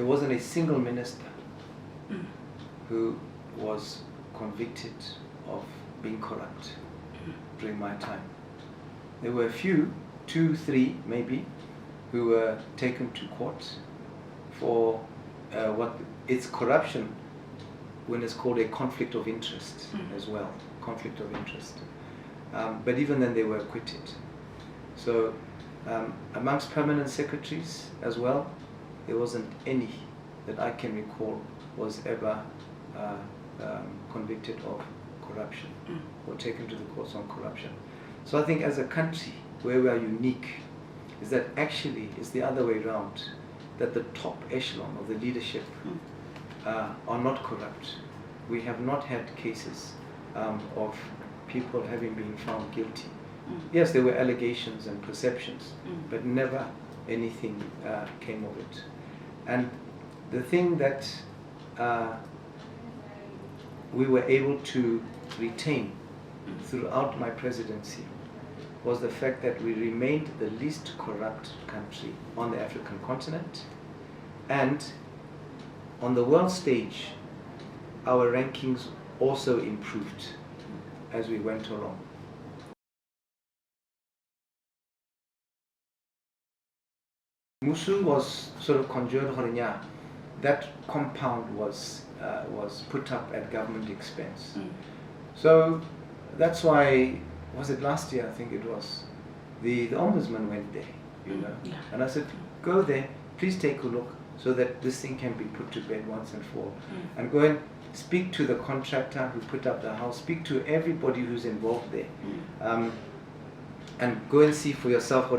there wasn't a single minister who was convicted of being corrupt during my time. There were a few, 2, 3 maybe, who were taken to court for what it's corruption when it's called a conflict of interest as well, conflict of interest. But even then they were acquitted. So amongst permanent secretaries as well, there wasn't any that I can recall was ever convicted of corruption or taken to the courts on corruption. So I think as a country where we are unique is that actually it's the other way around, that the top echelon of the leadership are not corrupt. We have not had cases of people having been found guilty. Yes, there were allegations and perceptions, but never anything came of it. And the thing that we were able to retain throughout my presidency was the fact that we remained the least corrupt country on the African continent, and on the world stage our rankings also improved as we went along. Musu was sort of conjured Horinya. That compound was put up at government expense. So that's why, was it last year, I think it was, the Ombudsman went there, you know, and I said, go there, please take a look so that this thing can be put to bed once and for all. And go and speak to the contractor who put up the house, speak to everybody who's involved there, and go and see for yourself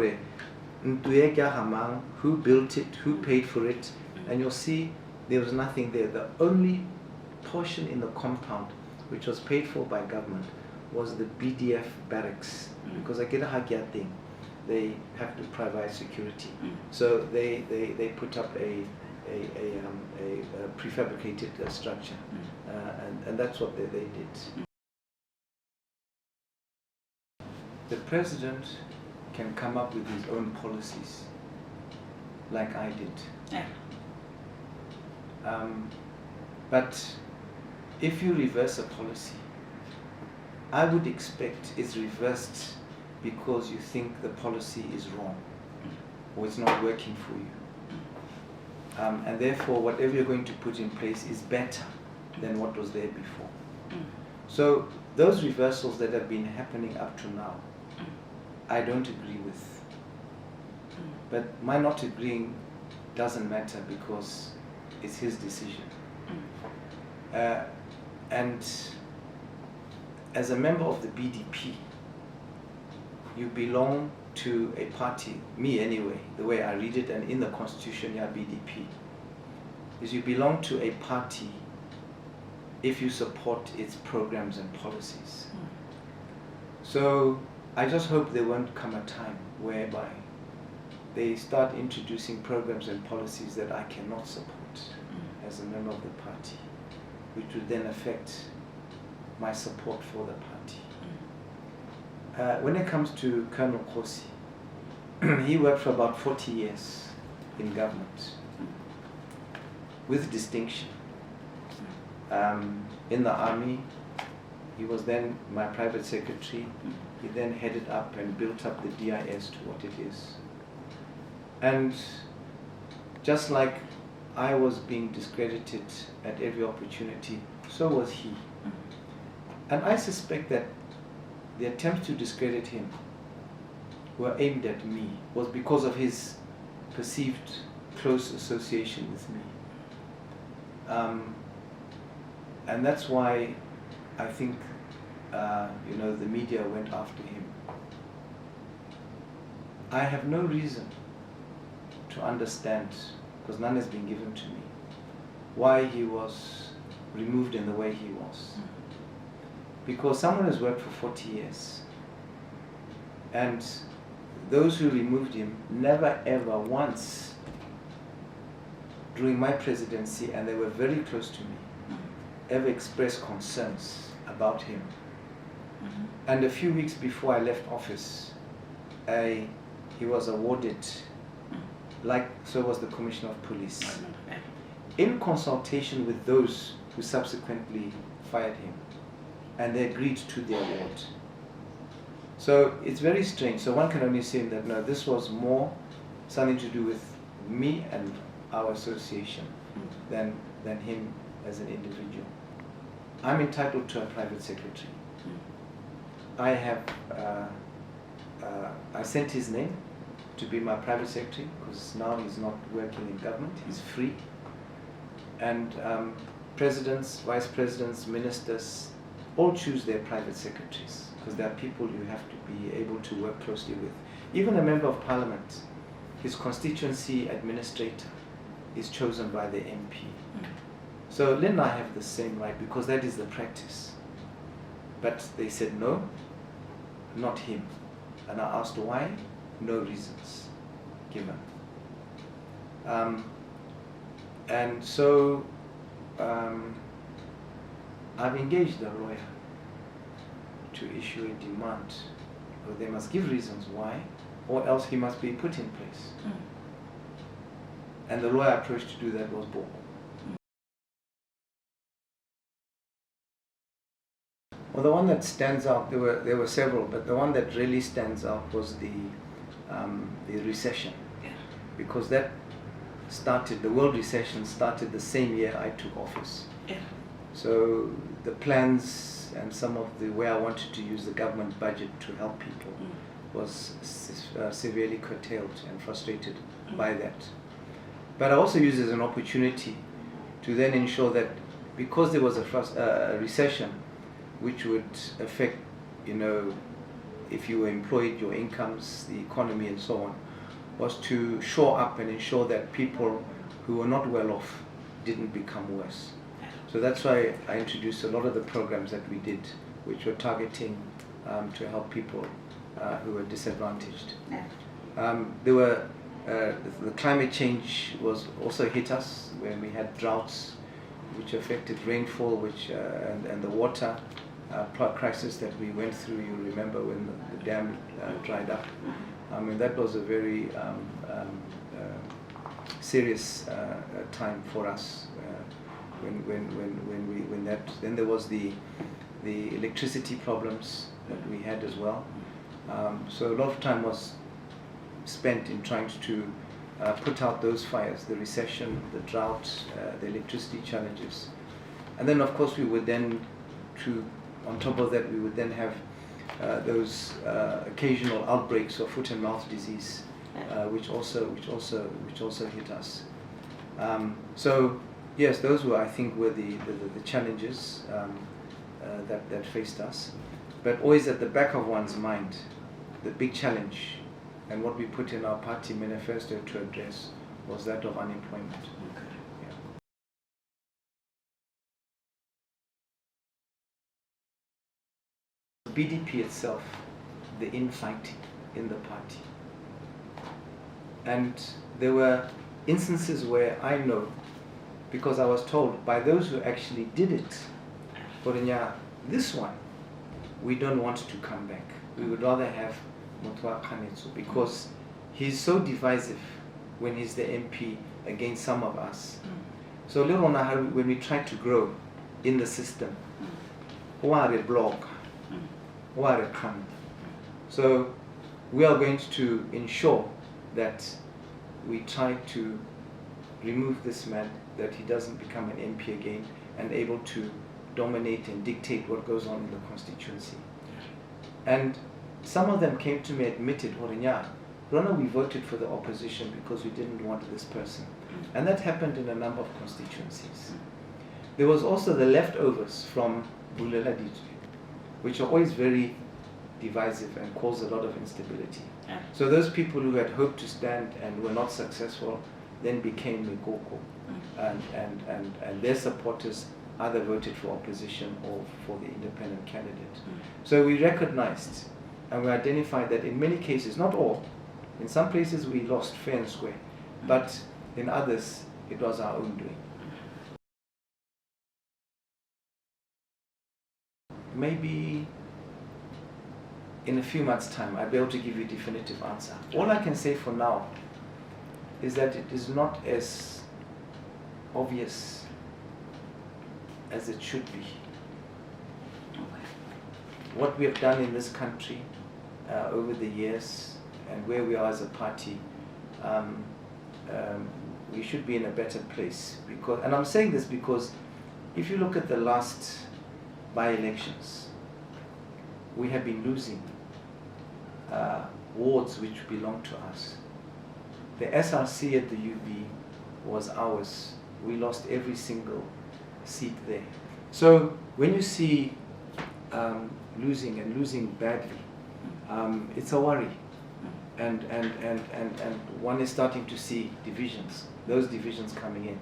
who built it, who paid for it, and you'll see there was nothing there. The only portion in the compound which was paid for by government was the BDF barracks, because I get a Hagia thing, they have to provide security. So they put up a prefabricated structure, and that's what they did. The president can come up with his own policies, like I did. But if you reverse a policy, I would expect it's reversed because you think the policy is wrong or it's not working for you. And therefore, whatever you're going to put in place is better than what was there before. So those reversals that have been happening up to now, I don't agree with. But my not agreeing doesn't matter because it's his decision. And as a member of the BDP, you belong to a party, me anyway, the way I read it, and in the constitution, yeah, BDP, is you belong to a party if you support its programs and policies. So I just hope there won't come a time whereby they start introducing programs and policies that I cannot support as a member of the party, which would then affect my support for the party. When it comes to Colonel Kosi, he worked for about 40 years in government with distinction. In the army, he was then my private secretary. He then headed up and built up the DIS to what it is. And just like I was being discredited at every opportunity, so was he. And I suspect that the attempts to discredit him were aimed at me, was because of his perceived close association with me. And that's why I think the media went after him. I have no reason to understand, because none has been given to me, why he was removed in the way he was. Because someone has worked for 40 years, and those who removed him never ever once during my presidency, and they were very close to me, ever expressed concerns about him. And a few weeks before I left office, he was awarded, like so was the Commissioner of Police, in consultation with those who subsequently fired him, and they agreed to the award. So it's very strange. So one can only say that no, this was more something to do with me and our association than him as an individual. I'm entitled to a private secretary. I have I sent his name to be my private secretary because now he's not working in government, he's free. And presidents, vice presidents, ministers all choose their private secretaries because they are people you have to be able to work closely with. Even a member of parliament, his constituency administrator is chosen by the MP. So Lynn and I have the same right because that is the practice. But they said no, not him. And I asked why, no reasons given. And so I've engaged a lawyer to issue a demand, but they must give reasons why, or else he must be put in place. And the lawyer approach to do that was Boko. Well, the one that stands out, there were several, but the one that really stands out was the recession, because that started, the world recession started the same year I took office. So the plans and some of the way I wanted to use the government budget to help people was severely curtailed and frustrated by that. But I also used it as an opportunity to then ensure that because there was a recession, which would affect, you know, if you were employed, your incomes, the economy and so on, was to shore up and ensure that people who were not well off didn't become worse. So that's why I introduced a lot of the programs that we did, which were targeting to help people who were disadvantaged. There were, the climate change was also hit us when we had droughts, which affected rainfall, and the water crisis that we went through. You remember when the dam dried up. I mean, that was a very serious time for us. Then there was the electricity problems that we had as well. So a lot of time was spent in trying to put out those fires, the recession, the drought, the electricity challenges. And then of course we would then, on top of that, we would then have those occasional outbreaks of foot and mouth disease, which also hit us. So yes, those were, I think, were the challenges that faced us. But always at the back of one's mind, the big challenge and what we put in our party manifesto to address was that of unemployment. BDP itself, the infighting in the party. And there were instances where I know, because I was told by those who actually did it, Korinya, this one, we don't want to come back. We would rather have Mutwa Kanetsu because he's so divisive when he's the MP against some of us. So later on, when we try to grow in the system, who are a blog? So we are going to ensure that we try to remove this man, that he doesn't become an MP again and able to dominate and dictate what goes on in the constituency. And some of them came to me, admitted, Rona, we voted for the opposition because we didn't want this person. And that happened in a number of constituencies. There was also the leftovers from Bulela Ditwe, which are always very divisive and cause a lot of instability. So those people who had hoped to stand and were not successful then became Mikoko, and their supporters either voted for opposition or for the independent candidate. So we recognized and we identified that in many cases, not all, in some places we lost fair and square, but in others it was our own doing. Maybe in a few months' time I'll be able to give you a definitive answer. All I can say for now is that it is not as obvious as it should be. Okay. What we have done in this country over the years and where we are as a party, we should be in a better place. And I'm saying this because if you look at the last by-elections, we have been losing wards which belong to us. The SRC at the UB was ours. We lost every single seat there. So when you see losing and losing badly, it's a worry. And one is starting to see divisions, those divisions coming in.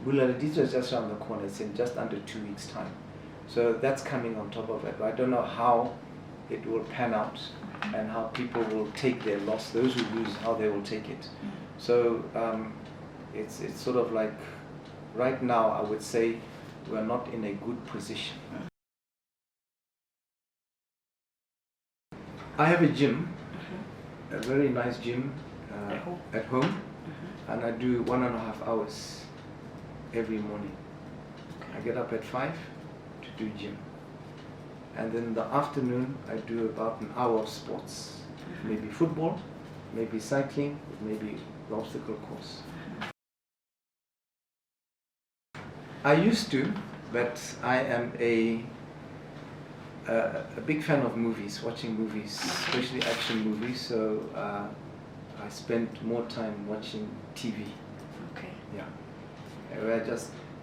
Bulaladito is just around the corner, it's in just under 2 weeks' time. So that's coming on top of it. But I don't know how it will pan out and how people will take their loss, those who lose, how they will take it. So it's sort of like, right now I would say we're not in a good position. I have a gym, a very nice gym at home, and I do 1.5 hours every morning. I get up at 5 to do gym, and then in the afternoon I do about an hour of sports, maybe football, maybe cycling, maybe the obstacle course. I used to, but I am a big fan of movies, watching movies, especially action movies, so I spend more time watching TV. Okay. Yeah.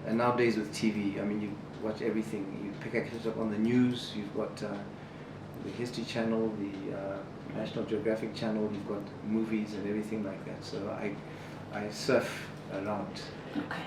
And nowadays with TV, I mean, you watch everything. You pick up on the news, you've got the History Channel, the National Geographic Channel, you've got movies and everything like that. So I surf around. Okay.